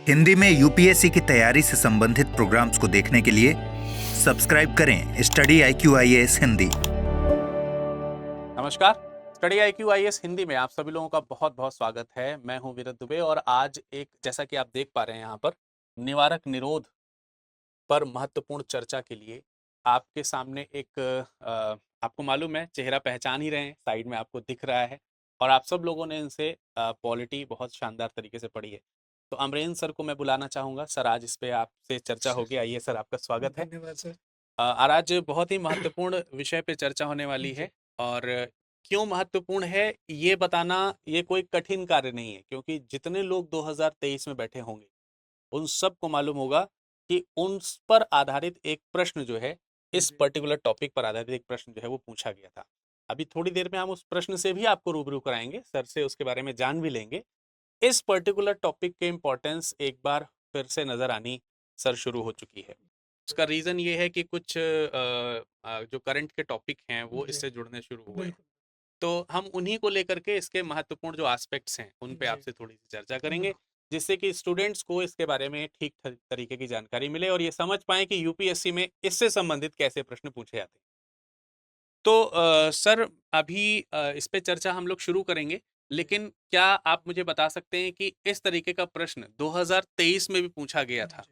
हिंदी में यूपीएससी की तैयारी से संबंधित प्रोग्राम्स को देखने के लिए सब्सक्राइब करें स्टडी IQ IAS हिंदी। नमस्कार, स्टडी IQ IAS हिंदी में आप सभी लोगों का बहुत बहुत स्वागत है। मैं हूं वीरत दुबे और आज जैसा कि आप देख पा रहे हैं यहाँ पर निवारक निरोध पर महत्वपूर्ण चर्चा के लिए आपके सामने आपको मालूम है, चेहरा पहचान ही रहे हैं, साइड में आपको दिख रहा है और आप सब लोगों ने इनसे पॉलिटी बहुत शानदार तरीके से पढ़ी है। तो अमरेंद्र सर को मैं बुलाना चाहूँगा। सर, आज इस पे आपसे चर्चा होगी। आइए सर, आपका स्वागत है। धन्यवाद सर। आज बहुत ही महत्वपूर्ण विषय पे चर्चा होने वाली है और क्यों महत्वपूर्ण है ये बताना ये कोई कठिन कार्य नहीं है, क्योंकि जितने लोग 2023 में बैठे होंगे उन सबको मालूम होगा कि उन पर आधारित एक प्रश्न जो है, इस पर्टिकुलर टॉपिक पर आधारित एक प्रश्न जो है वो पूछा गया था। अभी थोड़ी देर में हम उस प्रश्न से भी आपको रूबरू कराएंगे, सर से उसके बारे में जान भी लेंगे। इस पर्टिकुलर टॉपिक के इम्पोर्टेंस एक बार फिर से नजर आनी सर शुरू हो चुकी है। उसका रीज़न ये है कि कुछ जो करंट के टॉपिक हैं वो इससे जुड़ने शुरू हुए हैं। तो हम उन्हीं को लेकर के इसके महत्वपूर्ण जो एस्पेक्ट्स हैं उन पे आपसे थोड़ी सी चर्चा करेंगे, जिससे कि स्टूडेंट्स को इसके बारे में ठीक तरीके की जानकारी मिले और ये समझ पाएं कि यूपीएससी में इससे संबंधित कैसे प्रश्न पूछे जाते हैं। तो सर, अभी इस पे चर्चा हम लोग शुरू करेंगे, लेकिन क्या आप मुझे बता सकते हैं कि इस तरीके का प्रश्न 2023 में भी पूछा गया था,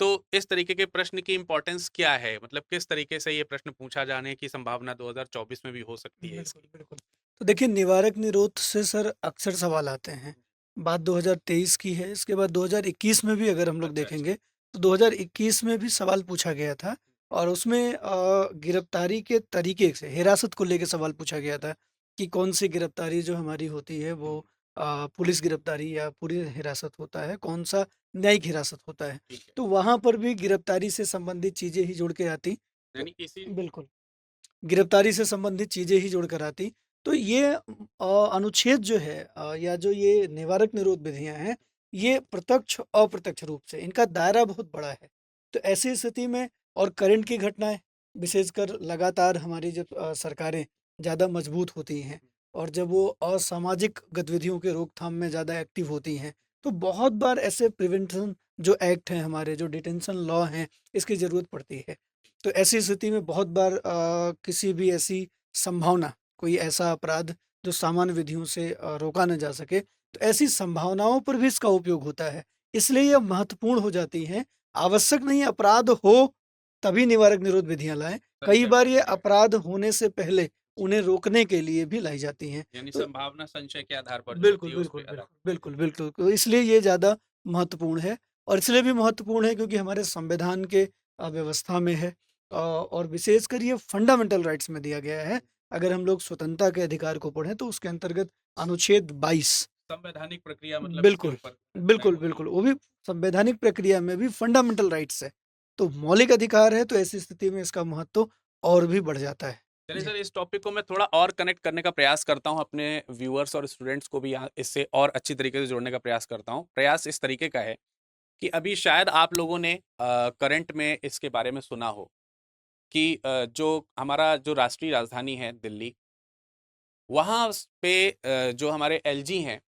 तो इस तरीके के प्रश्न की इम्पोर्टेंस क्या है? मतलब किस तरीके से ये प्रश्न पूछा जाने की संभावना 2024 में भी हो सकती है बिल्कुल, इसकी? बिल्कुल। तो देखिए, निवारक निरोध से सर अक्सर सवाल आते हैं। बात 2023 की है, इसके बाद 2021 में भी अगर हम लोग अच्छा, देखेंगे, तो 2021 में भी सवाल पूछा गया था और उसमें गिरफ्तारी के तरीके से हिरासत को लेके सवाल पूछा गया था कि कौन-सी गिरफ्तारी जो हमारी होती है वो पुलिस गिरफ्तारी या पूरी हिरासत होता है, कौन-सा न्यायिक हिरासत होता है। ठीक है। तो वहाँ पर भी गिरफ्तारी से संबंधित चीज़ें ही जुड़ के आती। तो यानी इसी बिल्कुल। गिरफ्तारी से संबंधित चीज़ें ही जोड़कर आती। तो ये अनुच्छेद जो है या जो ये निवारक निरोध विधियाँ हैं, ये प्रत्यक्ष अप्रत्यक्ष रूप से इनका दायरा बहुत बड़ा है। तो ऐसी स्थिति में और करंट की घटनाएँ विशेषकर लगातार हमारी जब सरकारें ज़्यादा मजबूत होती हैं और जब वो असामाजिक गतिविधियों के रोकथाम में ज़्यादा एक्टिव होती हैं, तो बहुत बार ऐसे प्रिवेंशन जो एक्ट हैं हमारे, जो डिटेंशन लॉ हैं, इसकी ज़रूरत पड़ती है। तो ऐसी स्थिति में बहुत बार किसी भी ऐसी संभावना, कोई ऐसा अपराध जो सामान्य विधियों से रोका न जा सके, तो ऐसी संभावनाओं पर भी इसका उपयोग होता है। इसलिए ये महत्वपूर्ण हो जाती हैं। आवश्यक नहीं है अपराध हो, तभी निवारक निरोध विधियाँ लाएँ। कई संशय बार पर ये भी है। अपराध होने से पहले उन्हें रोकने के लिए भी लाई जाती हैं। यानी तो संभावना संशय के आधार पर जो होती बिल्कुल, है उस पे बिल्कुल, आधार। बिल्कुल, बिल्कुल, बिल्कुल। तो इसलिए ये ज़्यादा महत्वपूर्ण है और इसलिए भी महत्वपूर्ण है क्योंकि हमारे संविधान के व्यवस्था में है और विशेषकर ये फंडामेंटल राइट्स में दिया गया है। अगर हम लोग स्वतंत्रता के अधिकार को पढ़ें तो उसके अंतर्गत अनुच्छेद 22 संवैधानिक प्रक्रिया मतलब इसके बिल्कुल, ऊपर तय बिल्कुल, होती बिल्कुल, है। वो भी संवैधानिक प्रक्रिया में भी फंडामेंटल राइट्स है। तो मौलिक अधिकार है, तो ऐसी स्थिति में इसका महत्व और भी बढ़ जाता है। चलिए जी। सर, इस टॉपिक को मैं थोड़ा और कनेक्ट करने का प्रयास करता हूँ, अपने व्यूअर्स और स्टूडेंट्स को भी यहाँ इससे और अच्छी तरीके से जोड़ने का प्रयास करता हूँ। प्रयास इस तरीके का है कि अभी शायद आप लोगों ने करंट में इसके बारे में सुना हो कि जो हमारा जो राष्ट्रीय राजधानी है दिल्ली, वहाँ पे जो हमारे एलजी हैं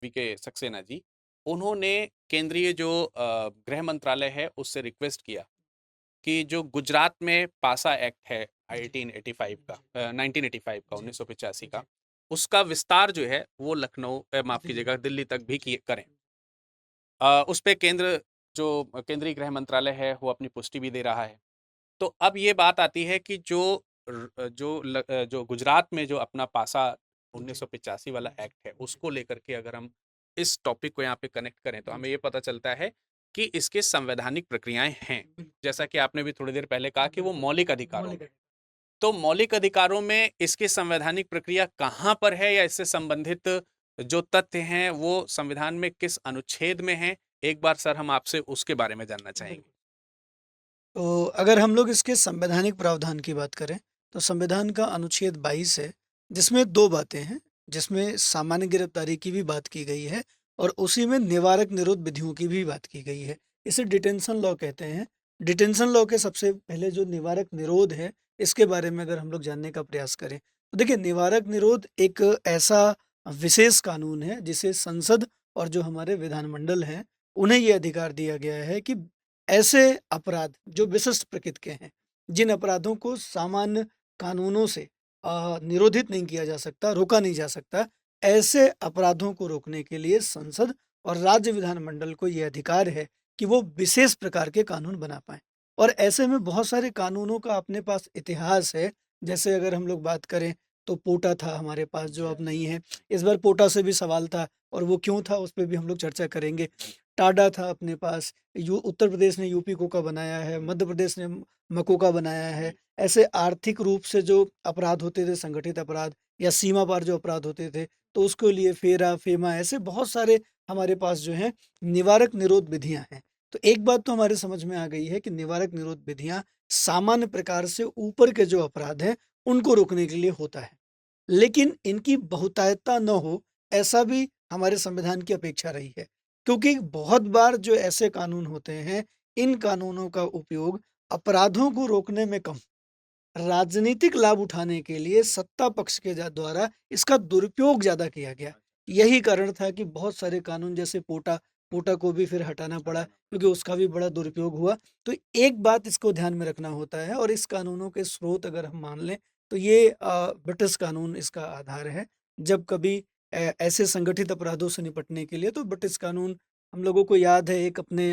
वीके सक्सेना जी, उन्होंने केंद्रीय जो गृह मंत्रालय है उससे रिक्वेस्ट किया कि जो गुजरात में पासा एक्ट है 1885 का, 1985 का, जी, 1985 का, जी। उसका विस्तार जो है वो लखनऊ, माफ दिल्ली कीजिएगा, में। दिल्ली तक भी करें। उस पे जो केंद्रीय गृह मंत्रालय है वो अपनी पुष्टि भी दे रहा है। तो अब ये बात आती है कि जो गुजरात में जो अपना पासा जी, 1985 वाला एक्ट है उसको लेकर के अगर हम इस टॉपिक को यहाँ पे कनेक्ट करें तो हमें ये पता चलता है कि इसके संवैधानिक प्रक्रियाएं हैं। बिल्कुल, जैसा कि आपने भी थोड़ी देर पहले कहा कि वो बिल्कुल, मौलिक अधिकारों मौलिक में, अधिकार। तो मौलिक अधिकारों में इसकी संवैधानिक प्रक्रिया कहाँ पर है या इससे संबंधित जो तथ्य हैं वो संविधान में किस अनुच्छेद में हैं? एक बार सर हम आपसे उसके बारे में जानना चाहेंगे। बिल्कुल। तो अगर हम लोग इसके संवैधानिक प्रावधान की बात करें, तो संविधान का अनुच्छेद 22 है, जिसमें 2 बातें हैं, जिसमें सामान्य गिरफ्तारी की भी बात की गई है और उसी में निवारक निरोध विधियों की भी बात की गई है। इसे डिटेंशन लॉ कहते हैं। डिटेंशन लॉ के सबसे पहले जो निवारक निरोध है, इसके बारे में अगर हम लोग जानने का प्रयास करें, तो देखिए निवारक निरोध एक ऐसा विशेष कानून है, जिसे संसद और जो हमारे विधानमंडल हैं, उन्हें ये अधिकार दिया गया है कि ऐसे अपराध जो विशिष्ट प्रकृति के हैं, जिन अपराधों को सामान्य कानूनों से निरोधित नहीं किया जा सकता, रोका नहीं जा सकता, ऐसे अपराधों को रोकने के लिए संसद और राज्य विधानमंडल को ये अधिकार है कि वो विशेष प्रकार के कानून बना पाएँ। और ऐसे में बहुत सारे कानूनों का अपने पास इतिहास है। जैसे अगर हम लोग बात करें तो पोटा था हमारे पास, जो अब नहीं है। इस बार पोटा से भी सवाल था और वो क्यों था उस पे भी हम लोग चर्चा करेंगे। टाडा था अपने पास, उत्तर प्रदेश ने यूपी कोका बनाया है, मध्य प्रदेश ने मकोका बनाया है। ऐसे आर्थिक रूप से जो अपराध होते थे, संगठित अपराध या सीमा पार जो अपराध होते थे, तो उसके लिए फेरा, फेमा, ऐसे बहुत सारे हमारे पास जो है निवारक निरोध विधियां हैं। तो एक बात तो हमारे समझ में आ गई है कि निवारक निरोध विधियां सामान्य प्रकार से ऊपर के जो अपराध हैं उनको रोकने के लिए होता है, लेकिन इनकी बहुतायता न हो, ऐसा भी हमारे संविधान की अपेक्षा रही है। क्योंकि बहुत बार जो ऐसे कानून होते हैं, इन कानूनों का उपयोग अपराधों को रोकने में कम, राजनीतिक लाभ उठाने के लिए सत्ता पक्ष के द्वारा इसका दुरुपयोग ज़्यादा किया गया। यही कारण था कि बहुत सारे कानून, जैसे पोटा, पोटा को भी फिर हटाना पड़ा क्योंकि उसका भी बड़ा दुरुपयोग हुआ। तो एक बात इसको ध्यान में रखना होता है, और इस कानूनों के स्रोत अगर हम मान लें तो ये ब्रिटिश कानून इसका आधार है। जब कभी ऐसे संगठित अपराधों से निपटने के लिए तो ब्रिटिश कानून हम लोगों को याद है, एक अपने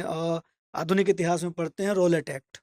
आधुनिक इतिहास में पढ़ते हैं, रॉलेट एक्ट।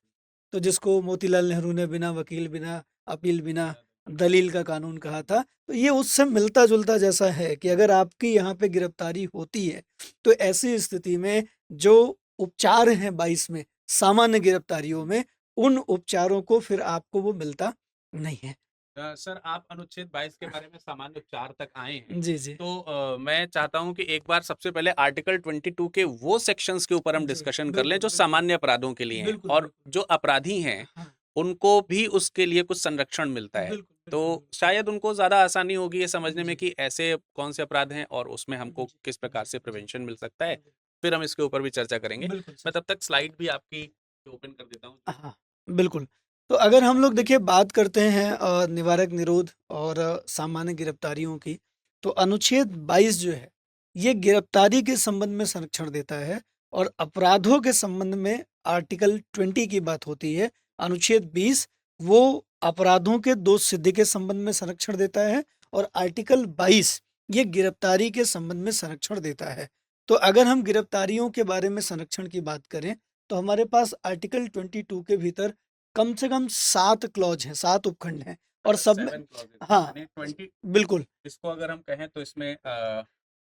तो जिसको मोतीलाल नेहरू ने बिना वकील, बिना अपील, बिना दलील का कानून कहा था। तो ये उससे मिलता-जुलता जैसा है कि अगर आपकी यहाँ पे गिरफ्तारी होती है, तो ऐसी स्थिति में जो उपचार हैं 22 में, सामान्य गिरफ्तारियों में, उन उपचारों को फिर आपको वो मिलता नहीं है। सर, आप अनुच्छेद 22 के बारे में सामान्य उपचार तक आए हैं, जी, जी। तो मैं चाहता हूं कि एक बार सबसे पहले आर्टिकल 22 के वो सेक्शंस के ऊपर हम जी, डिस्कशन कर बिल्कुल, लें जो बिल्कुल। सामान्य अपराधों के लिए हैं, बिल्कुल, और बिल्कुल। जो अपराधी हैं हाँ, उनको भी उसके लिए कुछ संरक्षण मिलता है। बिल्कुल, तो बिल्कुल, बिल्कुल। शायद उनको ज़्यादा आसानी होगी ये समझने में जी। कि ऐसे कौन से अपराध हैं और उसमें हमको जी, किस प्रकार से प्रिवेंशन मिल सकता है। जी। फिर हम इसके ऊपर भी चर्चा करेंगे। बिल्कुल मैं सर। तब तक स्लाइड भी आपकी ओपन कर देता हूँ। हाँ, बिल्कुल। तो अगर हम लोग देखिए बात करते हैं निवारक निरोध और सामान्य गिरफ्तारियों की, तो अनुच्छेद 22 जो है, ये गिरफ्तारी के संबंध में संरक्षण देता है, और अपराधों के संबंध में आर्टिकल 20 की बात होती है। अनुच्छेद 20 वो अपराधों के दोष सिद्धि के संबंध में संरक्षण देता है, और आर्टिकल 22 ये गिरफ्तारी के संबंध में संरक्षण देता है। तो अगर हम गिरफ्तारियों के बारे में संरक्षण की बात करें, तो हमारे पास आर्टिकल 22 के भीतर कम से कम 7 क्लॉज हैं, 7 उपखंड हैं, और सब में 7 clauses, हाँ, यानी 20 बिल्कुल। इसको अगर हम कहें तो इसमें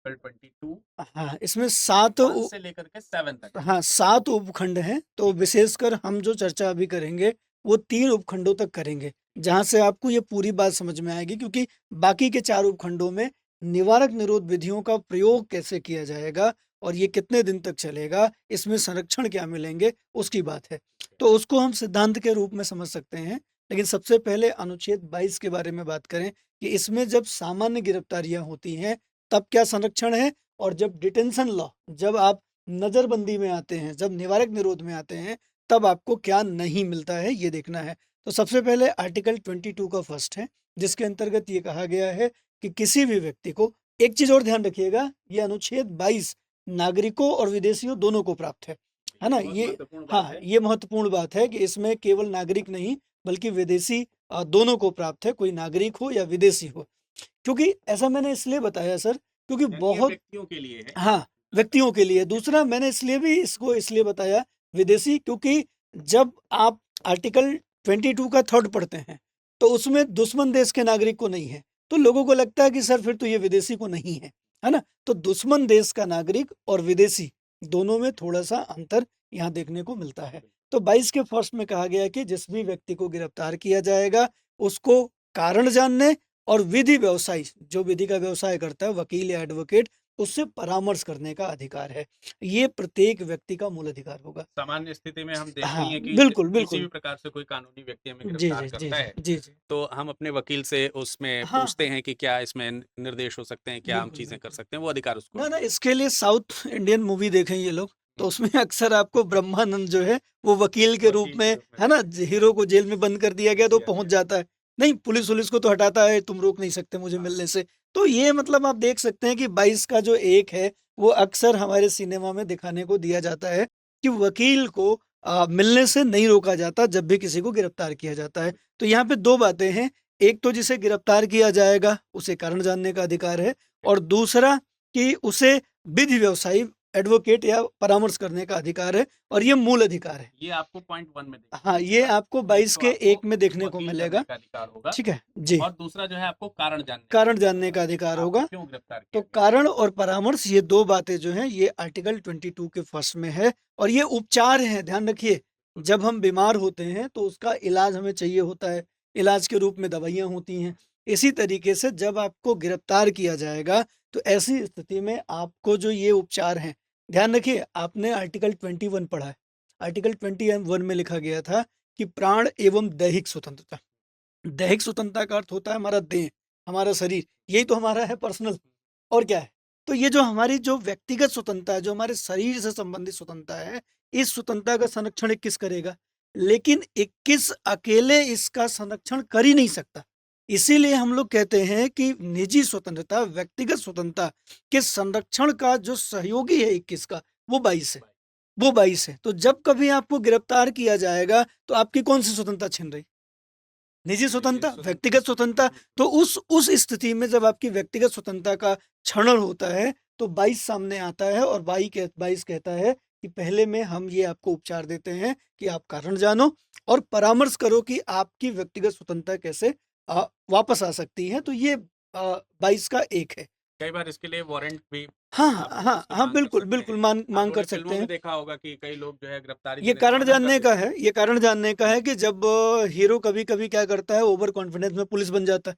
22 हाँ, इसमें 7 1 से लेकर के 7 तक। हाँ, 7 उपखंड हैं। तो विशेषकर हम जो चर्चा अभी करेंगे, वो 3 उपखंडों तक करेंगे, जहाँ से आपको ये पूरी बात समझ में आएगी, क्योंकि बाकी के 4 उपखंडों में निवारक निरोध विधियों का प्रयोग कैसे किया जाएगा और ये कितने दिन तक चलेगा, इसमें संरक्षण क्या मिलेंगे, उसकी बात है। तो उसको हम सिद्धांत के रूप में समझ सकते हैं। लेकिन सबसे पहले अनुच्छेद 22 के बारे में बात करें कि इसमें जब सामान्य गिरफ्तारियाँ होती हैं, तब क्या संरक्षण है, और जब डिटेंशन लॉ, जब आप नज़रबंदी में आते हैं, जब निवारक निरोध में आते हैं, तब आपको क्या नहीं मिलता है, ये देखना है। तो सबसे पहले आर्टिकल 22 का फर्स्ट है, जिसके अंतर्गत ये कहा गया है कि किसी भी व्यक्ति को, एक चीज़ और ध्यान रखिएगा, ये अनुच्छेद 22 नागरिकों और विदेशियों दोनों को प्राप्त है ना? बहुत ये महत्वपूर्ण बात हाँ, है। ये महत्वपूर्ण बात है कि इसमें केवल नागरिक नहीं, बल्कि विदेशी दोनों को प्राप्त है, कोई नागरिक हो या विदेशी हो। क्योंकि ऐसा मैंने इसलिए बताया सर, क्योंकि यानी ये बहुत व्यक्तियों के लिए है। हाँ, व्यक्तियों के लिए। दूसरा मैंने इसलिए भी इसको इसलिए बताया विदेशी, क्योंकि जब आप आर्टिकल 22 का थर्ड पढ़ते हैं, तो उसमें दुश्मन देश के नागरिक को नहीं है। तो लोगों को लगता है कि सर फिर तो ये विदेशी को नहीं है ना? तो दुश्मन देश का नागरिक और विदेशी दोनों में थोड़ा-सा अंतर यहाँ देखने को मिलता है। तो 22 के फर्स्ट में कहा गया कि जिस भी व्यक्ति को गिरफ्तार किया जाएगा, उसको कारण जानने और विधि व्यवसायी, जो विधि का व्यवसाय करता है, वकील या एडवोकेट, उससे परामर्श करने का अधिकार है। ये प्रत्येक व्यक्ति का मूल अधिकार होगा। सामान्य स्थिति में हम देखते हाँ, ही हैं कि बिल्कुल, किसी बिल्कुल। भी प्रकार से कोई कानूनी व्यक्ति हमें जी, गिरफ्तार जी, जी, करता है, जी, जी, जी। तो हम अपने वकील से उसमें हाँ, पूछते हैं कि क्या इसमें निर्देश हो सकते हैं, क्या हम बिल्कुल, चीज़ें कर बिल्कुल। सकते हैं, वो अधिकार उसको ना, है। इसके लिए साउथ इंडियन मूवी देखें ये लोग, तो उसमें अक्सर आपको ब्रह्मानंद जो है, वो वकील के रूप वकील में, के रूप में है ना? हीरो को जेल में बंद कर दिया गया, तो दिया पहुँच गया। जाता है। नहीं, पुलिस-वुलिस को तो हटाता है, तुम रोक नहीं सकते मुझे हाँ। मिलने से। तो ये मतलब आप देख सकते हैं कि 22 का जो 1 है, वो अक्सर हमारे सिनेमा में दिखाने को दिया जाता है कि वकील को मिलने से नहीं रोका जाता जब भी किसी को गिरफ्तार किया जाता है। तो यहाँ पे 2 बातें हैं, एक तो जिसे गिरफ्तार किया जाएगा उसे कारण जानने का अधिकार है, और दूसरा कि उसे विधि व्यवसायी एडवोकेट या परामर्श करने का अधिकार है, और ये मूल अधिकार है। ये आपको पॉइंट 1 में देखने को हाँ, ये मिलेगा। आपको एक 22 तो के आपको 1 में देखने को वकील मिलेगा। बनने का अधिकार होगा ठीक है? जी। और दूसरा जो है आपको कारण जानने कारण जानने का अधिकार आपको होगा। क्यों गिरफ्तार तो किया गया। कारण और परामर्श, ये 2 बातें जो हैं ये आर्टिकल 22 के फर्स्ट में है, और ये उपचार हैं, ध्यान रखिए। जब हम बीमार होते हैं तो उसका इलाज हमें चाहिए होता है, इलाज के रूप में दवाइयाँ होती हैं। इसी तरीके से जब आपको गिरफ्तार किया जाएगा तो ऐसी स्थिति में आपको जो ये उपचार हैं, ध्यान रखिए आपने आर्टिकल 21 पढ़ा है। आर्टिकल 21 में लिखा गया था कि प्राण एवं दैहिक स्वतंत्रता। दैहिक स्वतंत्रता का अर्थ होता है हमारा देह, हमारा शरीर, यही तो हमारा है पर्सनल, और क्या है? तो ये जो हमारी जो व्यक्तिगत स्वतंत्रता है, जो हमारे शरीर से संबंधित स्वतंत्रता है, इस स्वतंत्रता का संरक्षण 21 करेगा। लेकिन 21 अकेले इसका संरक्षण कर ही नहीं सकता। इसीलिए हम लोग कहते हैं कि निजी स्वतंत्रता, व्यक्तिगत स्वतंत्रता के संरक्षण का जो सहयोगी है 21 का, वो 22 है। वो 22 है। तो जब कभी आपको गिरफ्तार किया जाएगा तो आपकी कौन-सी स्वतंत्रता छिन रही? निजी स्वतंत्रता, व्यक्तिगत स्वतंत्रता। तो उस स्थिति में जब आपकी व्यक्तिगत स्वतंत्रता का क्षरण होता है तो 22 सामने आता है, और 22 कहता है कि पहले में हम ये आपको उपचार देते हैं कि आप कारण जानो और परामर्श करो कि आपकी व्यक्तिगत स्वतंत्रता कैसे वापस आ सकती है। तो ये 22 का एक है। कई बार इसके लिए वारंट भी हाँ, आप हाँ, हाँ, उसकी हाँ, मांग कर बिल्कुल, सकते बिल्कुल हैं। मांग आपने कर सकते फिल्मों में हैं। देखा होगा कि कई लोग जो है गिरफ्तारी ये देने से कारण मना कर जानने का देते है, ये कारण जानने का है कि जब हीरो कभी-कभी क्या करता है, ओवर कॉन्फिडेंस में पुलिस बन जाता है,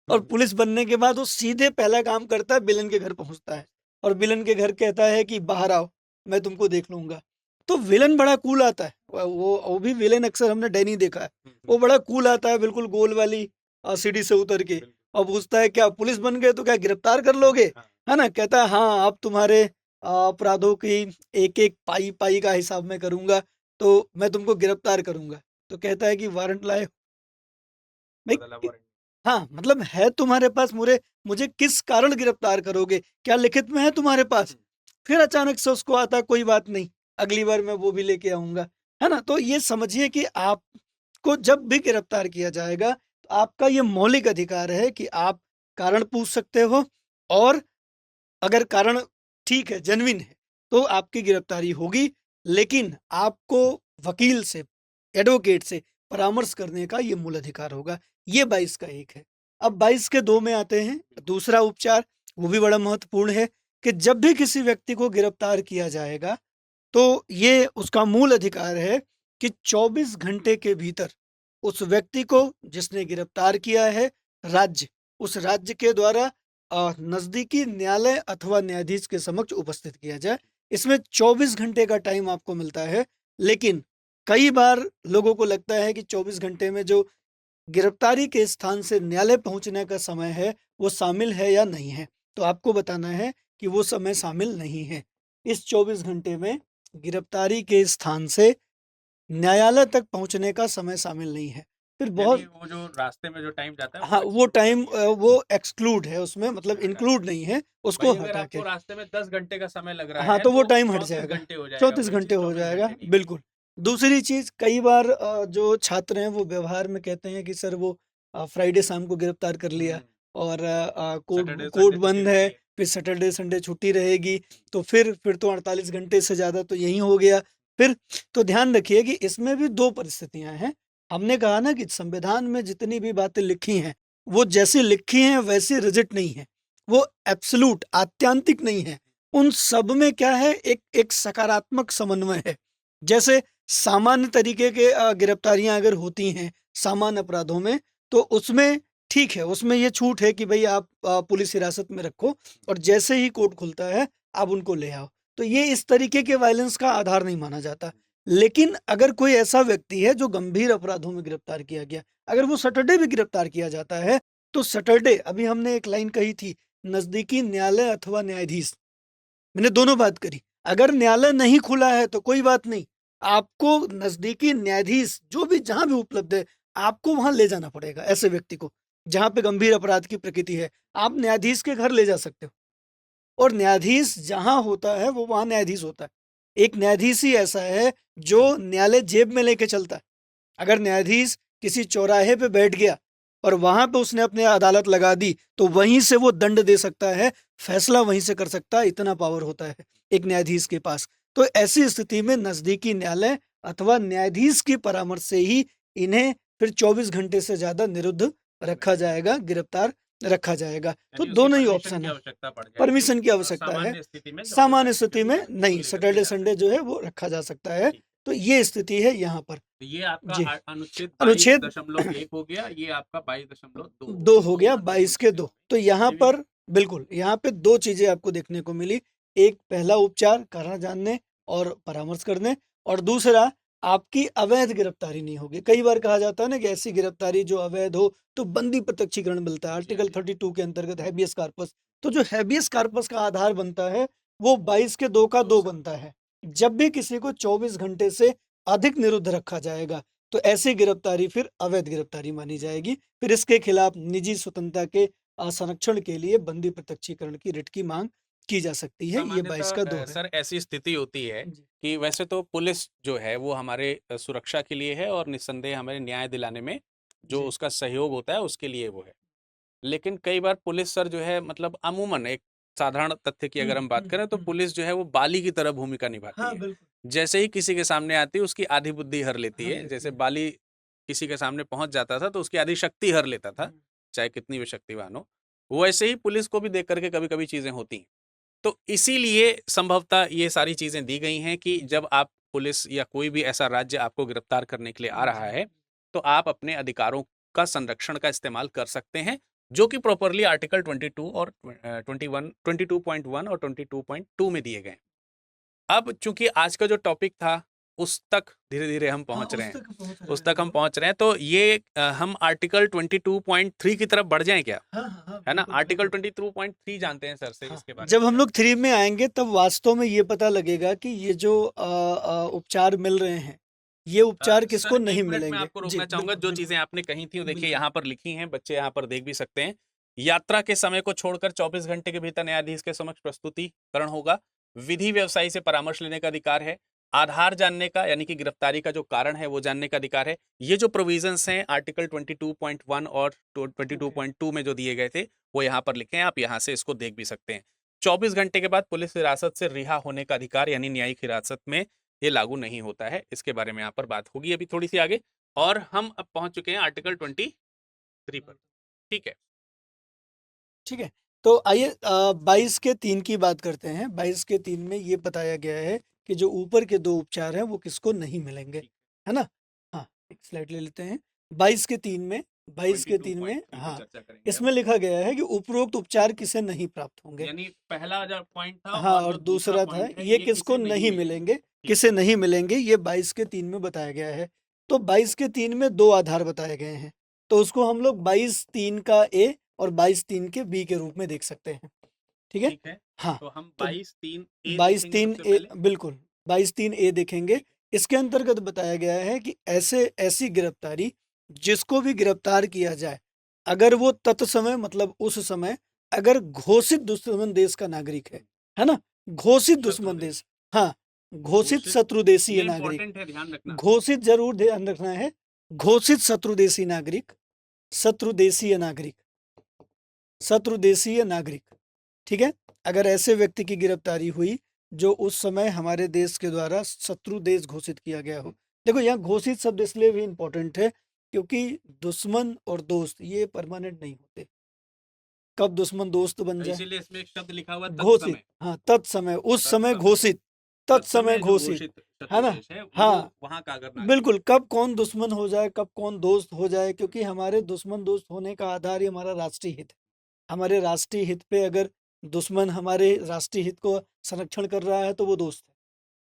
और हैं। पुलिस बनने के बाद वो सीधे पहला काम करता है, विलेन के घर पहुंचता है, और विलेन के घर कहता है कि बाहर आओ, मैं तुमको देख लूंगा। तो विलेन बड़ा कूल आता है, वो भी विलेन अक्सर हमने डैनी देखा है, वो बड़ा कूल आता है, बिल्कुल गोल वाली सीढ़ी से उतर के, और पूछता है क्या पुलिस बन गए तो क्या गिरफ्तार कर लोगे? हाँ, है ना? कहता है हाँ, अब तुम्हारे अपराधों की एक-एक पाई पाई का हिसाब मैं करूंगा, तो मैं तुमको गिरफ्तार करूंगा। तो कहता है कि वारंट लाए हो? भाई बदला वारंट। हाँ, मतलब है तुम्हारे पास, मुझे किस कारण गिरफ्तार करोगे? क्या लिखित में है तुम्हारे पास? फिर अचानक से उसको आता है, कोई बात नहीं, अगली बार मैं वो भी लेके आऊँगा। है ना? तो ये समझिए कि आपको जब भी गिरफ्तार किया जाएगा, तो आपका ये मौलिक अधिकार है कि आप कारण पूछ सकते हो, और अगर कारण ठीक है, जेन्युइन है, तो आपकी गिरफ्तारी होगी। लेकिन आपको वकील से, एडवोकेट से परामर्श करने का ये मूल अधिकार होगा। ये 22 का एक है। अब 22 के 2 में आते हैं, दूसरा उपचार, वो भी बड़ा महत्वपूर्ण है कि जब भी किसी व्यक्ति को गिरफ्तार किया जाएगा, तो ये उसका मूल अधिकार है कि 24 घंटे के भीतर उस व्यक्ति को जिसने गिरफ्तार किया है, उस राज्य के द्वारा नज़दीकी न्यायालय अथवा न्यायाधीश के समक्ष उपस्थित किया जाए। इसमें 24 घंटे का टाइम आपको मिलता है, लेकिन कई बार लोगों को लगता है कि 24 घंटे में जो गिरफ्तारी के स्थान से न्यायालय पहुंचने का समय है, वो शामिल है या नहीं है। तो आपको बताना है कि वो समय शामिल नहीं है। इस 24 घंटे में गिरफ्तारी के स्थान से न्यायालय तक पहुंचने का समय शामिल नहीं है। फिर यानी बहुत वो जो रास्ते में जो टाइम जाता है हाँ, वो exclude कर टाइम दिया है। वो एक्सक्लूड है उसमें, मतलब हटा इंक्लूड नहीं है, उसको वही अगर हटा आपको के। रास्ते में 10 घंटे का समय लग रहा हाँ, है तो वो तो टाइम हट 34 जाएगा, घंटे हो जाएगा, 34 वही घंटे चीज़ हो 24 जाएगा, घंटे नहीं बिल्कुल। दूसरी चीज़, कई बार जो छात्र हैं वो व्यवहार में कहते हैं कि सर वो फ्राइडे शाम को गिरफ्तार कर लिया, हुँ, और सैटरडे कोर्ट संडे छुट्टी बंद है, रहती है। फिर सैटरडे संडे छुट्टी रहेगी, तो फिर तो 48 घंटे से ज़्यादा तो यहीं हो गया। फिर तो ध्यान रखिए कि इसमें भी 2 परिस्थितियाँ हैं। हमने कहा ना कि संविधान में जितनी भी बातें लिखी हैं, वो जैसी लिखी हैं वैसी रिजिड नहीं है। वो एब्सोल्यूट आत्यांतिक नहीं है। उन सब में क्या है, एक सकारात्मक समन्वय है। जैसे सामान्य तरीके के गिरफ्तारियाँ अगर होती हैं सामान्य अपराधों में, तो उसमें ठीक है, उसमें ये छूट है कि भई आप पुलिस हिरासत में रखो, और जैसे ही कोर्ट खुलता है आप उनको ले आओ। तो ये इस तरीके के वायलेंस का आधार नहीं माना जाता। लेकिन अगर कोई ऐसा व्यक्ति है जो गंभीर अपराधों में गिरफ्तार किया गया, अगर वो सैटरडे भी गिरफ्तार किया जाता है, तो सैटरडे, अभी हमने एक लाइन कही थी, नज़दीकी न्यायालय अथवा न्यायाधीश, मैंने दोनों बात करी। अगर न्यायालय नहीं खुला है तो कोई बात नहीं, आपको नज़दीकी न्यायाधीश जो भी जहाँ भी उपलब्ध है, आपको वहाँ ले जाना पड़ेगा ऐसे व्यक्ति को, जहाँ पे गंभीर अपराध की प्रकृति है। आप न्यायाधीश के घर ले जा सकते हो, और न्यायाधीश जहाँ होता है वो वहाँ न्यायाधीश होता है। एक न्यायाधीश ही ऐसा है जो न्यायालय जेब में लेके चलता है। अगर न्यायाधीश किसी चौराहे पे बैठ गया और वहां पे उसने अपनी अदालत लगा दी तो वहीं से वो दंड दे सकता है, फैसला वहीं से कर सकता है, इतना पावर होता है एक न्यायाधीश के पास। तो ऐसी स्थिति में नजदीकी न्यायालय अथवा न्यायाधीश की परामर्श से ही इन्हें फिर 24 घंटे से ज्यादा निरुद्ध रखा जाएगा, गिरफ्तार रखा जाएगा। तो यानी उसकी दोनों ही परमिशन ऑप्शन की है। आवश्यकता पड़ जाएगी। परमिशन की आवश्यकता है। सामान्य स्थिति में जब सामान्य सैटरडे स्थिति में संडे नहीं, को लेकर सैटरडे के संडे जा जो है वो रखा जा सकता है। ठीक। तो ये स्थिति है यहाँ पर। तो ये आपका जी। अनुच्छेद अनुच्छेद 22.1 हो गया, ये आपका 22.2 दो हो गया, दोनों 22 के 2। तो यहाँ अनुच्छेदों में पर बिल्कुल, यहाँ पे दो चीजें आपको देखने को मिली। एक, पहला उपचार, कारण जानने और परामर्श करने, और दूसरा आपकी अवैध गिरफ्तारी नहीं होगी। कई बार कहा जाता है ना कि ऐसी गिरफ्तारी जो अवैध हो तो बंदी प्रत्यक्षीकरण मिलता है, आर्टिकल 32 के अंतर्गत हैबियस कार्पस। तो जो हैबियस कार्पस का आधार बनता है वो 22 के 2 का 2 बनता है। जब भी किसी को 24 घंटे से अधिक निरुद्ध रखा जाएगा तो ऐसी गिरफ्तारी फिर अवैध गिरफ्तारी मानी जाएगी। फिर इसके खिलाफ निजी स्वतंत्रता के संरक्षण के लिए बंदी प्रत्यक्षीकरण की रिट की मांग की जा सकती है। ये 22 का 2 है। सर ऐसी स्थिति होती है जी। कि वैसे तो पुलिस जो है वो हमारे सुरक्षा के लिए है और निस्संदेह हमें न्याय दिलाने में जो जी। उसका सहयोग होता है उसके लिए वो है। लेकिन कई बार पुलिस सर जो है मतलब अमूमन एक साधारण तथ्य की अगर हम बात करें तो पुलिस जो है वो बाली की तरह भूमिका निभाती हाँ, है। बिल्कुल। जैसे ही किसी के सामने आती है उसकी आधी बुद्धि हर लेती हर है। लेती जैसे है। बाली किसी के सामने पहुंच जाता था तो उसकी आधी शक्ति हर लेता था, चाहे कितनी भी शक्तिवान हो। वैसे ही पुलिस को भी देख करके कभी कभी चीजें होती हैं। तो इसीलिए संभवतः ये सारी चीजें दी गई हैं कि जब आप पुलिस या कोई भी ऐसा राज्य आपको गिरफ्तार करने के लिए आ रहा है तो आप अपने अधिकारों का संरक्षण का इस्तेमाल कर सकते हैं, जो कि प्रॉपरली आर्टिकल 22 और 22.1 और 22.2 में दिए गए। अब चूंकि आज का जो टॉपिक था उस तक धीरे धीरे हम पहुंच रहे हैं, उस तक हम पहुंच रहे हैं। तो ये हम आर्टिकल 22.3 की तरफ बढ़ जाएं क्या? है ना, आर्टिकल 22.3 जानते हैं सर से इसके बारे में। जब हम लोग 3 में आएंगे तब वास्तव में ये पता लगेगा कि ये जो उपचार मिल रहे हैं ये उपचार किसको सर, नहीं एक मिनट मिलेंगे। मैं आपको जी, रोकना चाहूंगा। बिल्कुल, जो चीजें आपने कही थी वो देखिए बिल्कुल। यहाँ पर लिखी हैं, बच्चे यहाँ पर देख भी सकते हैं। यात्रा के समय को छोड़कर 24 घंटे के भीतर न्यायाधीश के समक्ष प्रस्तुतिकरण होगा। विधि व्यवसायी से परामर्श लेने का अधिकार है। आधार जानने का यानी कि गिरफ्तारी का जो कारण है वो जानने का अधिकार है। ये जो प्रोविजंस हैं आर्टिकल 22.1 और 22.2 में जो दिए गए थे वो यहाँ पर लिखे हैं, आप यहाँ से इसको देख भी सकते हैं। 24 घंटे के बाद पुलिस हिरासत से रिहा होने का अधिकार यानी न्यायिक हिरासत में ये लागू नहीं होता है। इसके बारे में यहाँ पर बात होगी अभी थोड़ी सी आगे। और हम अब पहुंच चुके हैं आर्टिकल 23 पर। ठीक है, ठीक है। तो आइए 22 के 3 की बात करते हैं। 22 के 3 में ये बताया गया है कि जो ऊपर के 2 उपचार हैं वो किसको नहीं मिलेंगे, है ना? हाँ, एक स्लाइड ले लेते हैं। 22 के 3 में 22 के 3 में 22.3 पे हाँ, चर्चा करेंगे इसमें लिखा गया है कि उपरोक्त उपचार किसे नहीं प्राप्त अब। होंगे। यानी पहला जो पॉइंट था हाँ, और और जो दूसरा था पॉइंट है ये किसको नहीं मिलेंगे, किसे नहीं मिलेंगे, ये 22 के 3 में बताया गया है। तो 22 के 3 में 2 आधार बताए गए हैं। तो उसको हम लोग 22(3) का ए और 22(3) के बी के रूप में देख सकते हैं। ठीक है? ठीक है, हाँ, तो हम तो 22.3 ए 22(3) देखेंगे सबसे ए पहले। बिल्कुल, 22(3) ए देखेंगे। इसके अंतर्गत बताया गया है कि ऐसी गिरफ्तारी जिसको भी गिरफ्तार किया जाए, अगर वो तत्समय मतलब उस समय अगर घोषित दुश्मन देश का नागरिक है ना? घोषित दुश्मन शत्रु देश, हाँ, घोषित शत्रु देशीय ये नागरिक, इंपॉर्टेंट है, ध्यान रखना। घोषित जरूर ध्यान रखना है, घोषित शत्रु देशी नागरिक, शत्रु देशीय नागरिक, शत्रु देशीय नागरिक, ठीक है? अगर ऐसे व्यक्ति की गिरफ्तारी हुई जो उस समय हमारे देश के द्वारा शत्रु देश घोषित किया गया हो। देखो यहाँ घोषित शब्द इसलिए भी इम्पोर्टेंट है क्योंकि दुश्मन और दोस्त ये परमानेंट नहीं होते। कब दुश्मन दोस्त बन जाए, इसीलिए इसमें एक शब्द लिखा हुआ है, घोषित, तत्समय। हाँ, तत्समय, उस समय तत्समय। घोषित, तत्समय जो घोषित, शत्रु है ना? देश है, हाँ, वो वहाँ का अगर नागरिक बिल्कुल, कब कौन दुश्मन हो जाए, कब कौन दोस्त हो जाए, क्योंकि हमारे दुश्मन दोस्त होने का आधार ही हमारा राष्ट्रीय हित है। हमारे राष्ट्रीय हित पे अगर दुश्मन हमारे राष्ट्रीय हित को संरक्षण कर रहा है तो वो दोस्त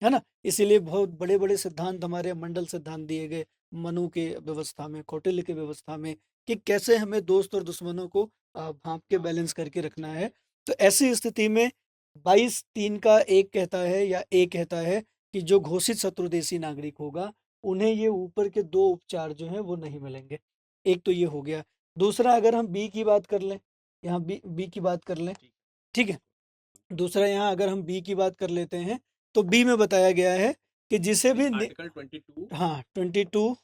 है ना? इसीलिए बहुत बड़े-बड़े सिद्धांत हमारे मंडल सिद्धांत दिए गए, मनु के व्यवस्था में, कौटिल्य की व्यवस्था में, कि कैसे हमें दोस्त और दुश्मनों को भाँप के बैलेंस करके रखना है। तो ऐसी स्थिति में 22(3) का एक कहता है या ए कहता है कि जो घोषित शत्रुदेशी नागरिक होगा, उन्हें ये ऊपर के 2 उपचार जो हैं वो नहीं मिलेंगे। एक तो ये हो गया। दूसरा अगर हम बी की बात कर लें, यहाँ बी की बात कर लें, ठीक है? दूसरा यहाँ अगर हम बी की बात कर लेते हैं तो बी में बताया गया है कि जिसे भी आर्टिकल 22 हाँ 22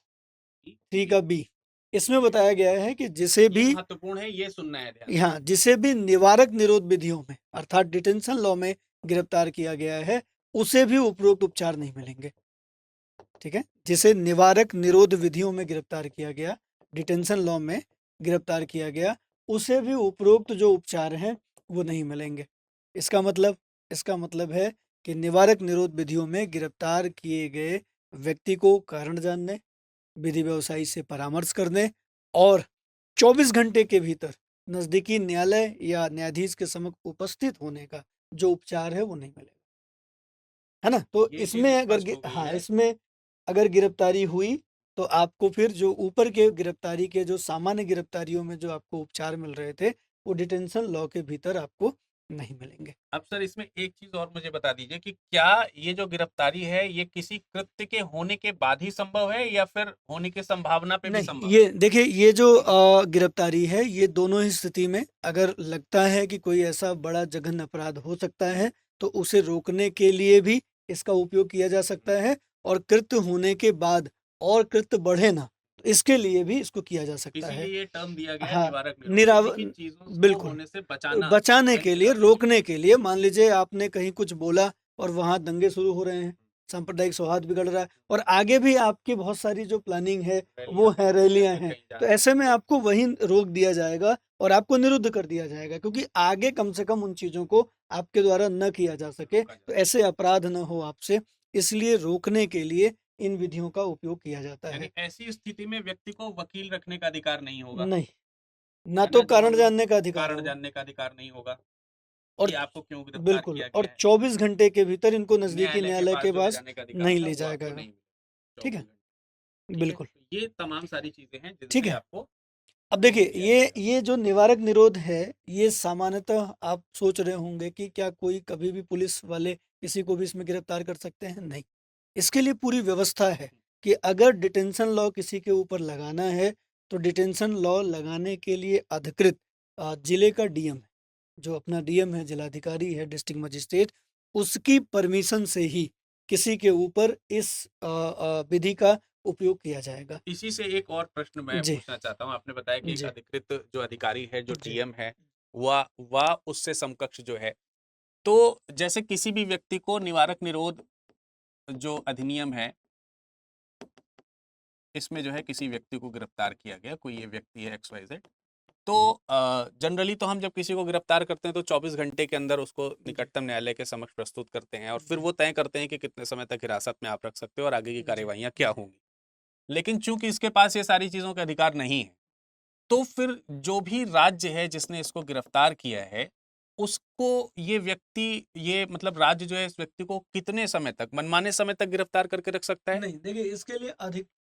की 3 का बी, इसमें बताया गया है कि जिसे ये भी महत्वपूर्ण है, ये सुनना है ध्यान से। यहाँ जिसे भी निवारक निरोध विधियों में अर्थात डिटेंशन लॉ में गिरफ्तार किया गया है उसे भी उपरोक्त उपचार नहीं मिलेंगे। ठीक है, जिसे निवारक निरोध विधियों में गिरफ्तार किया गया, डिटेंशन लॉ में गिरफ्तार किया गया, उसे भी उपरोक्त जो उपचार हैं वो नहीं मिलेंगे। इसका मतलब है कि निवारक निरोध विधियों में गिरफ्तार किए गए व्यक्ति को कारण जानने, विधि व्यवसायी से परामर्श करने और 24 घंटे के भीतर नजदीकी न्यायालय या न्यायाधीश के समक्ष उपस्थित होने का जो उपचार है वो नहीं मिलेगा, है ना। तो ये चीज इसमें अगर स्पष्ट हो गई हाँ है। इसमें अगर गिरफ्तारी हुई तो आपको फिर जो ऊपर के गिरफ्तारी के जो सामान्य गिरफ्तारियों में जो आपको उपचार मिल रहे थे वो डिटेंशन लॉ के भीतर आपको नहीं मिलेंगे। अब सर इसमें एक चीज और मुझे बता दीजिए कि क्या ये जो गिरफ्तारी है ये किसी कृत्य के होने के बाद ही संभव है या फिर होने की संभावना पे भी नहीं, संभव ये देखिए ये जो गिरफ्तारी है ये दोनों ही स्थिति में अगर लगता है कि कोई ऐसा बड़ा जघन्य अपराध हो सकता है तो उसे रोकने के लिए भी इसका उपयोग किया जा सकता है और कृत्य होने के बाद और कृत्य बढ़े ना तो इसके लिए भी इसको किया जा सकता है। इसीलिए ये टर्म दिया गया है हाँ, निवारक निरोध, निराव किसी की चीजों को बिल्कुल होने से बचाना बचाने के prevent लिए, करने रोकने के लिए। मान लीजिए आपने कहीं कुछ बोला और वहां दंगे शुरू हो रहे हैं, सांप्रदायिक सौहार्द बिगड़ रहा है और आगे भी आपकी बहुत सारी जो प्लानिंग है वो है, रैलियां हैं, तो ऐसे में आपको वहीं रोक दिया जाएगा और आपको निरुद्ध कर दिया जाएगा क्योंकि आगे कम से कम उन चीजों को आपके द्वारा न किया जा सके, तो ऐसे अपराध न हो आपसे, इसलिए रोकने के लिए इन विधियों का उपयोग किया जाता यानी है। ऐसी स्थिति में व्यक्ति को वकील रखने का अधिकार नहीं होगा, नहीं, ना है तो ना, जो कारण हम लोग जानने का अधिकार कारण होगा जानने का अधिकार नहीं होगा और कि आपको क्यों गिरफ्तार बिल्कुल किया और गया है, 24 घंटे के भीतर इनको नजदीकी न्यायालय न्यायालय के जो ले पास जाने का अधिकार नहीं था ले वो जाएगा। आपको नहीं मिला ठीक 24 है, घंटे। ठीक है, बिल्कुल, तो ये तमाम सारी चीजें हैं ठीक जिनसे है। आपको अब रोक देखिए दिया ये जाएगा। ये जो निवारक निरोध है ये सामान्यतः आप सोच रहे होंगे कि क्या कोई कभी भी पुलिस वाले किसी को भी इसमें गिरफ्तार कर सकते हैं? नहीं, इसके लिए पूरी व्यवस्था है कि अगर डिटेंशन लॉ किसी के ऊपर लगाना है तो डिटेंशन लॉ लगाने के लिए अधिकृत जिले का डीएम है, जो अपना डीएम है, जिलाधिकारी है, डिस्ट्रिक्ट मजिस्ट्रेट, उसकी परमिशन से ही किसी के ऊपर इस विधि का उपयोग किया जाएगा। इसी से एक और प्रश्न मैं जी, पूछना चाहता हूँ, आपने बताया कि एक जी, अधिकृत जो अधिकारी है, जो जी। डीएम है, वह उससे समकक्ष जो है, तो जैसे किसी भी व्यक्ति को निवारक निरोध जो अधिनियम है इसमें जो है किसी व्यक्ति को गिरफ्तार किया गया, कोई ये व्यक्ति है XYZ, तो जनरली तो हम जब किसी को गिरफ्तार करते हैं तो 24 घंटे के अंदर उसको निकटतम न्यायालय के समक्ष प्रस्तुत करते हैं और फिर वो तय करते हैं कि कितने समय तक हिरासत में आप रख सकते हो और आगे की कार्यवाहियां क्या होंगी। लेकिन चूंकि इसके पास ये सारी चीजों का अधिकार नहीं है, तो फिर जो भी राज्य है जिसने इसको गिरफ्तार किया है उसको ये व्यक्ति, ये मतलब राज्य जो है इस व्यक्ति को कितने समय तक, मनमाने समय तक गिरफ्तार करके रख सकता है? नहीं, देखिए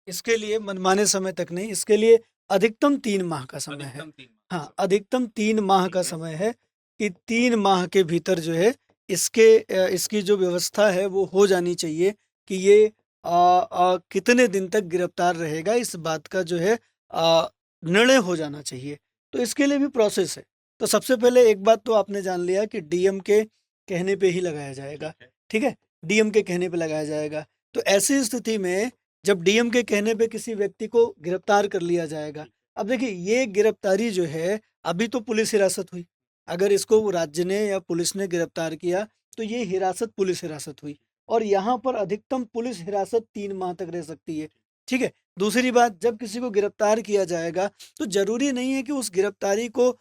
इसके लिए मनमाने समय तक नहीं, इसके लिए अधिकतम 3 माह का समय है। अधिकतम 3 माह। हाँ, अधिकतम 3 माह का ठीक है। समय है कि 3 माह के भीतर जो है इसकी जो व्यवस्था है वो हो जानी चाहिए कि ये कितने दिन तक गिरफ्तार रहेगा इस बात का जो है निर्णय हो जाना चाहिए। तो इसके लिए भी प्रोसेस है। तो सबसे पहले एक बात तो आपने जान लिया कि डीएम के कहने पे ही लगाया जाएगा, ठीक है। ठीक है? डीएम के कहने पे लगाया जाएगा। तो ऐसी स्थिति में जब डीएम के कहने पे किसी व्यक्ति को गिरफ्तार कर लिया जाएगा, अब देखिए ये गिरफ्तारी जो है अभी तो पुलिस हिरासत हुई, अगर इसको राज्य ने या पुलिस ने गिरफ्तार किया तो ये हिरासत पुलिस हिरासत हुई और यहाँ पर अधिकतम पुलिस हिरासत 3 माह तक रह सकती है, ठीक है। दूसरी बात, जब किसी को गिरफ्तार किया जाएगा तो जरूरी नहीं है कि उस गिरफ्तारी को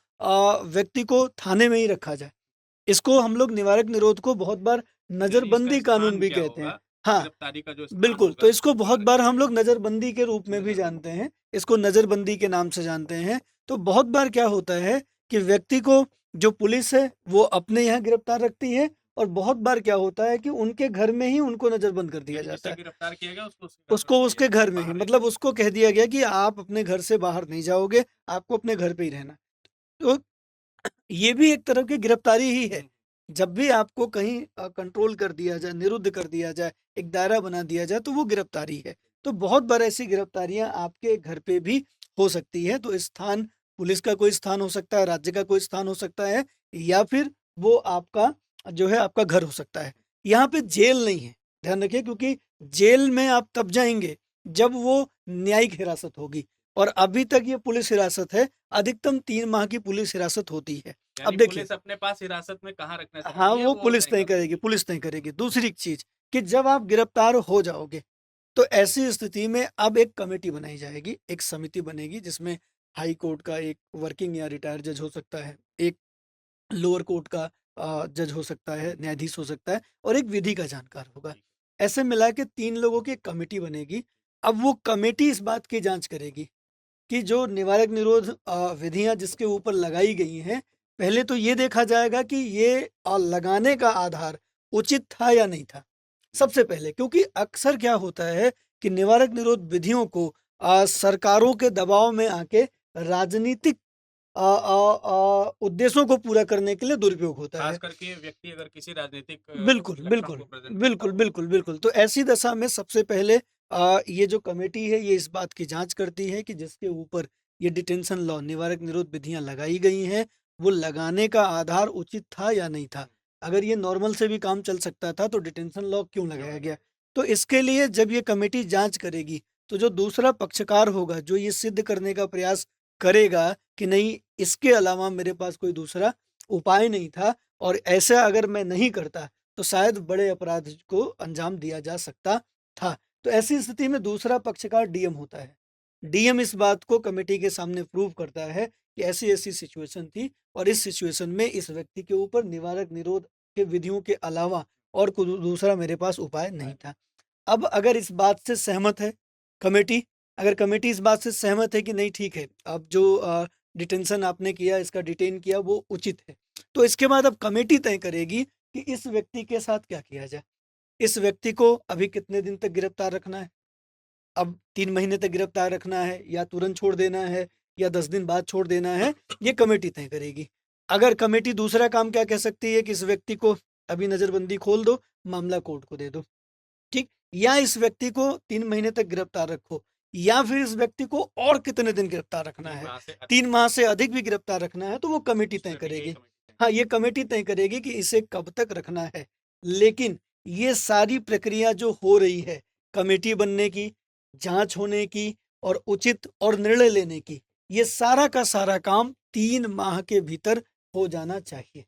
व्यक्ति को थाने में ही रखा जाए। इसको हम लोग निवारक निरोध को बहुत बार यानी नजरबंदी इसका कानून स्थान भी क्या कहते हैं। होगा? हाँ, गिरफ्तारी का जो स्थान बिल्कुल, तो होगा इसको बहुत निवारक बार हम निरोध लोग नजरबंदी के रूप में भी नजरबंदी। जानते हैं, इसको नजरबंदी के नाम से जानते हैं। तो बहुत बार क्या होता है कि व्यक्ति को जो पुलिस है वो अपने यहाँ गिरफ्तार रखती है और बहुत बार क्या होता है कि उनके घर में ही उनको नजरबंद कर दिया यानी जाता जिसे है। गिरफ्तार किया गया उसको उसको उसके घर में ही, बाहर मतलब उसको कह दिया गया कि आप अपने घर से बाहर नहीं जाओगे, आपको अपने घर पे ही रहना। तो ये भी एक तरह की गिरफ्तारी ही है। जब भी आपको कहीं कंट्रोल कर दिया जाए, निरुद्ध कर दिया जाए, एक दायरा बना दिया जाए तो वो गिरफ्तारी है। तो बहुत बार ऐसी गिरफ्तारियां आपके घर पे भी हो सकती है। तो स्थान पुलिस का कोई स्थान हो सकता है, राज्य का कोई स्थान हो सकता है या फिर वो आपका जो है आपका घर हो सकता है। यहाँ पे जेल नहीं है, ध्यान रखिए, क्योंकि जेल में आप तब जाएंगे जब वो न्यायिक हिरासत होगी, और अभी तक ये पुलिस हिरासत है, अधिकतम 3 माह की पुलिस हिरासत होती है। अब यानी देखिए, पुलिस अपने पास हिरासत में कहाँ रखना हाँ, चाहती है वो वो पुलिस तय नहीं करेगी। करेगी, पुलिस नहीं करेगी। दूसरी चीज कि जब आप गिरफ्तार हो जाओगे तो ऐसी स्थिति में अब एक कमेटी बनाई जाएगी, एक समिति बनेगी, जिसमें हाई कोर्ट का एक वर्किंग या रिटायर्ड जज हो सकता है, एक लोअर कोर्ट का जज हो सकता है, न्यायाधीश हो सकता है, और एक विधि का जानकार होगा। ऐसे मिला के 3 लोगों की एक कमेटी बनेगी। अब वो कमेटी इस बात की जांच करेगी कि जो निवारक निरोध विधियां जिसके ऊपर लगाई गई हैं, पहले तो ये देखा जाएगा कि ये लगाने का आधार उचित था या नहीं था, सबसे पहले। क्योंकि अक्सर क्या होता है कि निवारक निरोध विधियों को सरकारों के दबाव में आके राजनीतिक उद्देश्यों को पूरा करने के लिए दुरुपयोग होता है। खास करके व्यक्ति अगर किसी राजनीतिक बिल्कुल, प्लेटफॉर्म बिल्कुल, को प्रेजेंट करता बिल्कुल, हो। बिल्कुल, बिल्कुल। तो ऐसी दशा में सबसे पहले ये जो कमेटी है, ये इस बात की जाँच करती है कि जिसके ऊपर ये डिटेंशन लॉ, निवारक निरोध विधियाँ लगाई गई हैं, वो लगाने का आधार उचित था या नहीं था। अगर ये नॉर्मल से भी काम चल सकता था, तो डिटेंशन लॉ क्यों लगाया गया? तो इसके लिए जब ये कमेटी जाँच करेगी, तो जो दूसरा पक्षकार होगा, जो ये सिद्ध करने का प्रयास करेगा कि नहीं, इसके अलावा मेरे पास कोई दूसरा उपाय नहीं था, और ऐसा अगर मैं नहीं करता तो शायद बड़े अपराध को अंजाम दिया जा सकता था। तो ऐसी स्थिति में दूसरा पक्षकार डीएम होता है। डीएम इस बात को कमेटी के सामने प्रूव करता है कि ऐसी-ऐसी सिचुएशन थी, और इस सिचुएशन में इस व्यक्ति के ऊपर निवारक निरोध के विधियों के अलावा और कोई दूसरा मेरे पास उपाय नहीं था। अब अगर इस बात से सहमत है कमेटी, अगर कमेटी इस बात से सहमत है कि नहीं, ठीक है, अब जो डिटेंशन आपने किया, इसका डिटेन किया, वो उचित है, तो इसके बाद अब कमेटी तय करेगी कि इस व्यक्ति के साथ क्या किया जाए। इस व्यक्ति को अभी कितने दिन तक गिरफ्तार रखना है? अब 3 महीने तक गिरफ्तार रखना है, या तुरंत छोड़ देना है, या 10 दिन बाद छोड़ देना है, ये कमेटी तय करेगी। अगर कमेटी दूसरा काम क्या कह सकती है कि इस व्यक्ति को अभी नज़रबंदी खोल दो, मामला कोर्ट को दे दो, ठीक? या इस व्यक्ति को 3 महीने तक गिरफ्तार रखो, या फिर इस व्यक्ति को और कितने दिन गिरफ्तार रखना है, 3 माह से अधिक भी गिरफ्तार रखना है, तो वो कमेटी तय करेगी। हाँ, ये कमेटी तय करेगी कि इसे कब तक रखना है। लेकिन ये सारी प्रक्रिया जो हो रही है, कमेटी बनने की, जाँच होने की, और उचित और निर्णय लेने की, ये सारा का सारा काम 3 माह के भीतर हो जाना चाहिए।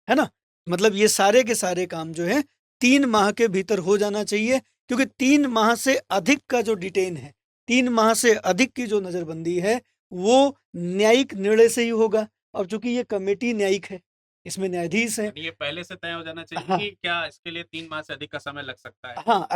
है ना? मतलब ये सारे के सारे काम जो हैं 3 माह के भीतर हो जाना चाहिए, क्योंकि 3 माह से अधिक का जो डिटेन है, 3 माह से अधिक की जो नज़रबंदी है, वो न्यायिक निर्णय से ही होगा। और चूँकि ये कमेटी न्यायिक है, इसमें न्यायाधीश हैं। यानी ये पहले से तय हो जाना चाहिए हाँ। कि क्या इसके लिए 3 माह से अधिक का समय लग सकता है? हाँ,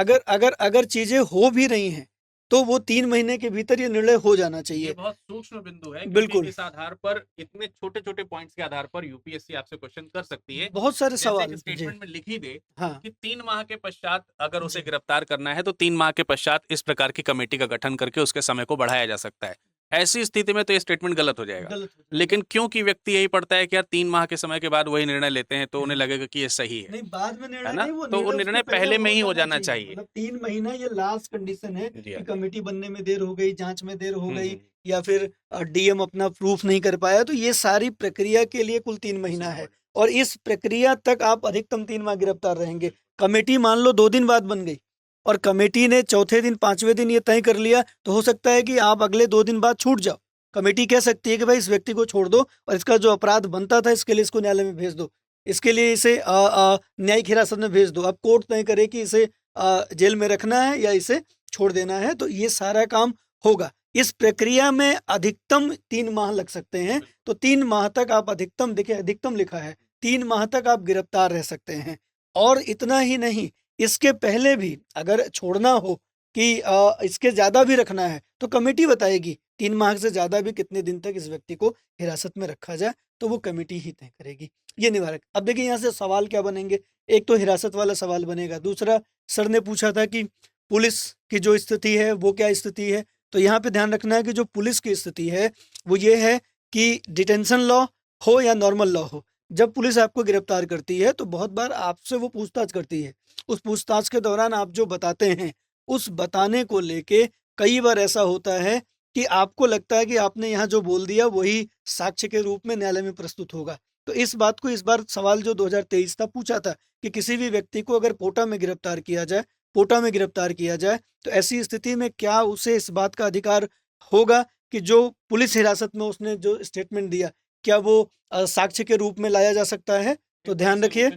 अगर चीज़ें हो भी रही हैं, तो वो 3 महीने के भीतर ये निर्णय हो जाना ये चाहिए। बहुत सूक्ष्म बिंदु है, क्योंकि बिल्कुल। इस आधार पर, इतने छोटे-छोटे पॉइंट्स के आधार पर यूपीएससी आपसे क्वेश्चन कर सकती है। बहुत सारे जैसे सवाल। एक जी। स्टेटमेंट में लिख ही दे हाँ। कि 3 माह के पश्चात अगर उसे जी। गिरफ्तार करना है, तो 3 माह के पश्चात इस प्रकार की कमेटी का गठन करके उसके समय को बढ़ाया जा सकता है। ऐसी स्थिति में तो ये स्टेटमेंट गलत हो जाएगा। गलत हो जाएगा। लेकिन क्योंकि व्यक्ति यही पढ़ता है कि यार 3 माह के समय के बाद वही निर्णय लेते हैं, तो उन्हें लगेगा कि ये सही है। नहीं, बाद में है निर्णय ना? नहीं, वो तो वो निर्णय उसके निर्णय पहले में ही हो जाना चाहिए। मतलब 3 महीना ये लास्ट कंडीशन है जी कि हाँ। कमेटी बनने में देर हो गई, जाँच में देर हो हुँ, गई, हुँ। या फिर डीएम अपना प्रूफ नहीं कर पाया, तो ये सारी प्रक्रिया के लिए कुल 3 महीना है, और इस प्रक्रिया तक आप अधिकतम 3 माह गिरफ्तार रहेंगे। कमेटी मान लो 2 दिन बाद बन गई, और कमेटी ने चौथे दिन, 5वें दिन ये तय कर लिया, तो हो सकता है कि आप अगले 2 दिन बाद छूट जाओ। कमेटी कह सकती है कि भाई इस व्यक्ति को छोड़ दो, और इसका जो अपराध बनता था, इसके लिए इसको न्यायालय में भेज दो। इसके लिए इसे न्यायिक हिरासत में भेज दो। अब कोर्ट तय करे कि इसे जेल में रखना है या इसे छोड़ देना है, तो ये सारा काम होगा। इस प्रक्रिया में अधिकतम 3 माह लग सकते हैं, तो 3 माह तक आप अधिकतम, देखिए अधिकतम लिखा है, 3 माह तक आप गिरफ्तार रह सकते हैं। और इतना ही नहीं, इसके पहले भी अगर छोड़ना हो कि इसके ज़्यादा भी रखना है, तो कमेटी बताएगी 3 माह से ज़्यादा भी कितने दिन तक इस व्यक्ति को हिरासत में रखा जाए, तो वो कमेटी ही तय करेगी। ये निवारक। अब देखिए यहाँ से सवाल क्या बनेंगे, एक तो हिरासत वाला सवाल बनेगा, दूसरा सर ने पूछा था कि पुलिस की जो स्थिति है वो क्या स्थिति है। तो यहाँ पे ध्यान रखना है कि जो पुलिस की स्थिति है वो ये है कि डिटेंशन लॉ हो या नॉर्मल लॉ हो, जब पुलिस आपको गिरफ्तार करती है तो बहुत बार आपसे वो पूछताछ करती है। उस पूछताछ के दौरान आप जो बताते हैं, उस बताने को लेके कई बार ऐसा होता है कि आपको लगता है कि आपने यहाँ जो बोल दिया वही साक्ष्य के रूप में न्यायालय में प्रस्तुत होगा, तो इस बात को इस बार सवाल जो 2023 था पूछा था कि किसी भी व्यक्ति को अगर पोटा में गिरफ्तार किया जाए तो ऐसी स्थिति में क्या उसे इस बात का अधिकार होगा कि जो पुलिस हिरासत में उसने जो स्टेटमेंट दिया क्या वो साक्ष्य के रूप में लाया जा सकता है? तो ध्यान रखिए,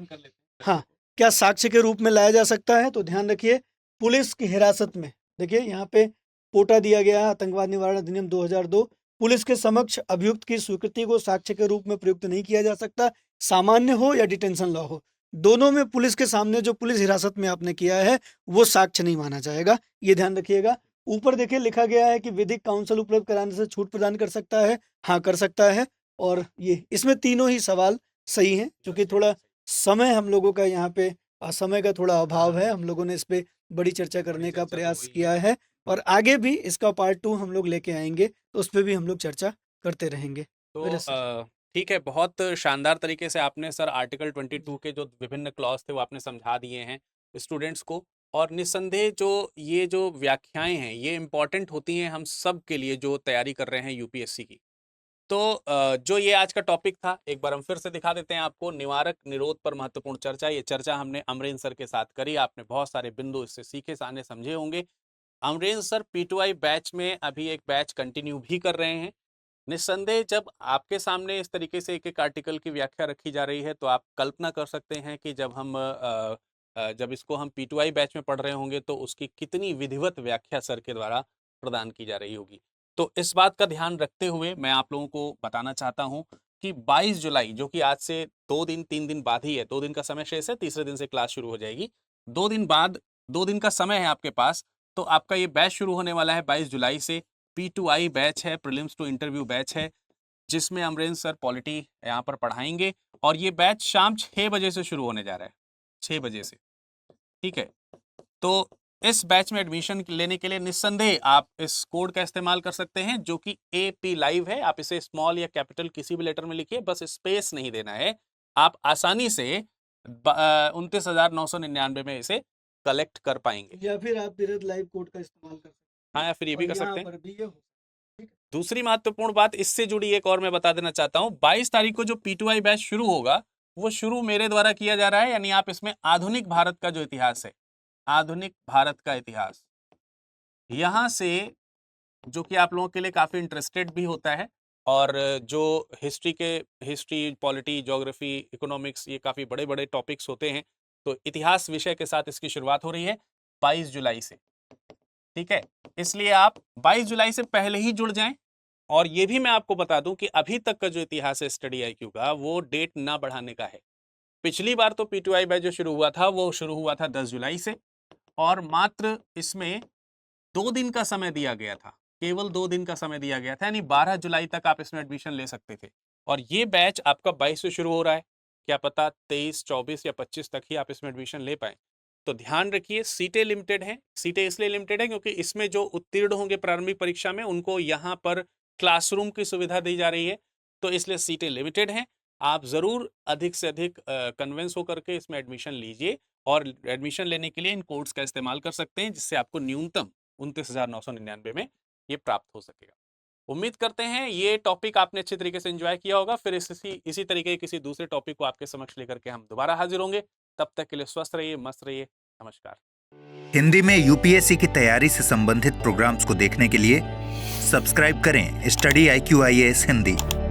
हाँ, क्या साक्ष्य के रूप में लाया जा सकता है? तो ध्यान रखिए, पुलिस की हिरासत में, देखिए यहाँ पे पोटा दिया गया है, आतंकवाद निवारण अधिनियम 2002, पुलिस के समक्ष अभियुक्त की स्वीकृति को साक्ष्य के रूप में प्रयुक्त नहीं किया जा सकता, सामान्य हो या डिटेंशन लॉ हो, दोनों में पुलिस के सामने जो पुलिस हिरासत में आपने किया है वो साक्ष्य नहीं माना जाएगा, ये ध्यान रखिएगा। ऊपर देखिए लिखा गया है कि विधिक काउंसिल उपलब्ध कराने से छूट प्रदान कर सकता है, हाँ कर सकता है। और ये इसमें तीनों ही सवाल सही हैं, क्योंकि थोड़ा समय हम लोगों का यहाँ पे समय का थोड़ा अभाव है, हम लोगों ने इस पे बड़ी चर्चा करने का प्रयास किया है और आगे भी इसका पार्ट 2 हम लोग लेके आएंगे, तो उस पर भी हम लोग चर्चा करते रहेंगे। तो ठीक है, बहुत शानदार तरीके से आपने सर आर्टिकल 22 के जो विभिन्न क्लॉज थे वो आपने समझा दिए हैं स्टूडेंट्स को। और निस्संदेह जो व्याख्याएं हैं ये इम्पॉर्टेंट होती हैं हम सब के लिए जो तैयारी कर रहे हैं यूपीएससी की। तो जो ये आज का टॉपिक था, एक बार हम फिर से दिखा देते हैं आपको, निवारक निरोध पर महत्वपूर्ण चर्चा। ये चर्चा हमने अमरेंद्र सर के साथ करी, आपने बहुत सारे बिंदु इससे सीखे साने समझे होंगे। अमरेंद्र सर P2I बैच में अभी एक बैच कंटिन्यू भी कर रहे हैं। निस्संदेह जब आपके सामने इस तरीके से एक एक आर्टिकल की व्याख्या रखी जा रही है तो आप कल्पना कर सकते हैं कि जब इसको हम P2I बैच में पढ़ रहे होंगे तो उसकी कितनी विधिवत व्याख्या सर के द्वारा प्रदान की जा रही होगी। तो इस बात का ध्यान रखते हुए मैं आप लोगों को बताना चाहता हूं कि 22 जुलाई, जो कि आज से 3 दिन बाद ही है, 2 दिन का समय शेष है, तीसरे दिन से क्लास शुरू हो जाएगी, 2 दिन बाद, 2 दिन का समय है आपके पास। तो आपका ये बैच शुरू होने वाला है 22 जुलाई से। P2I बैच है, प्रीलिम्स टू इंटरव्यू बैच है, जिसमें अमरेंद्र सर पॉलिटी यहाँ पर पढ़ाएंगे और ये बैच शाम 6 बजे से शुरू होने जा रहा है, 6 बजे से, ठीक है। तो इस बैच में एडमिशन लेने के लिए निस्संदेह आप इस कोड का इस्तेमाल कर सकते हैं जो कि AP लाइव है। आप इसे स्मॉल या कैपिटल किसी भी लेटर में लिखिए, बस स्पेस नहीं देना है। आप आसानी से 29,999 में इसे कलेक्ट कर पाएंगे, या फिर आप बिरध लाइव कोड का इस्तेमाल कर सकते हैं। हाँ, या फिर ये भी और कर यहाँ सकते हैं। पर भी ये हो, ठीक है। दूसरी महत्वपूर्ण बात इससे जुड़ी एक और मैं बता देना चाहता हूँ, 22 तारीख को जो P2I बैच शुरू होगा वो शुरू मेरे द्वारा किया जा रहा है, यानी आप इसमें आधुनिक भारत का जो इतिहास है, आधुनिक भारत का इतिहास, यहाँ से, जो कि आप लोगों के लिए काफ़ी इंटरेस्टेड भी होता है, और जो हिस्ट्री, पॉलिटी, ज्योग्राफी, इकोनॉमिक्स, ये काफ़ी बड़े बड़े टॉपिक्स होते हैं, तो इतिहास विषय के साथ इसकी शुरुआत हो रही है 22 जुलाई से, ठीक है। इसलिए आप 22 जुलाई से पहले ही जुड़ जाएं। और ये भी मैं आपको बता दूं कि अभी तक का जो इतिहास है स्टडी IQ का, वो डेट ना बढ़ाने का है। पिछली बार तो P2I बैच जो शुरू हुआ था वो शुरू हुआ था 10 जुलाई से, और मात्र इसमें 2 दिन का समय दिया गया था, केवल 2 दिन का समय दिया गया था, यानी 12 जुलाई तक आप इसमें एडमिशन ले सकते थे। और ये बैच आपका 22 से शुरू हो रहा है, क्या पता 23, 24 या 25 तक ही आप इसमें एडमिशन ले पाए। तो ध्यान रखिए, सीटें लिमिटेड हैं। सीटें इसलिए लिमिटेड है क्योंकि इसमें जो उत्तीर्ण होंगे प्रारंभिक परीक्षा में उनको यहाँ पर क्लासरूम की सुविधा दी जा रही है, तो इसलिए सीटें लिमिटेड हैं। आप ज़रूर अधिक से अधिक कन्विंस होकर के इसमें एडमिशन लीजिए, और एडमिशन लेने के लिए इन कोड्स का इस्तेमाल कर सकते हैं, जिससे आपको न्यूनतम 29,999 में ये प्राप्त हो सकेगा। उम्मीद करते हैं ये टॉपिक आपने अच्छे तरीके से एंजॉय किया होगा। फिर इसी तरीके किसी दूसरे टॉपिक को आपके समक्ष लेकर के हम दोबारा हाजिर होंगे। तब तक के लिए स्वस्थ रहिए, मस्त रहिए, नमस्कार। हिंदी में यूपीएससी की तैयारी से संबंधित प्रोग्राम्स को देखने के लिए सब्सक्राइब करें स्टडी IQ IAS हिंदी।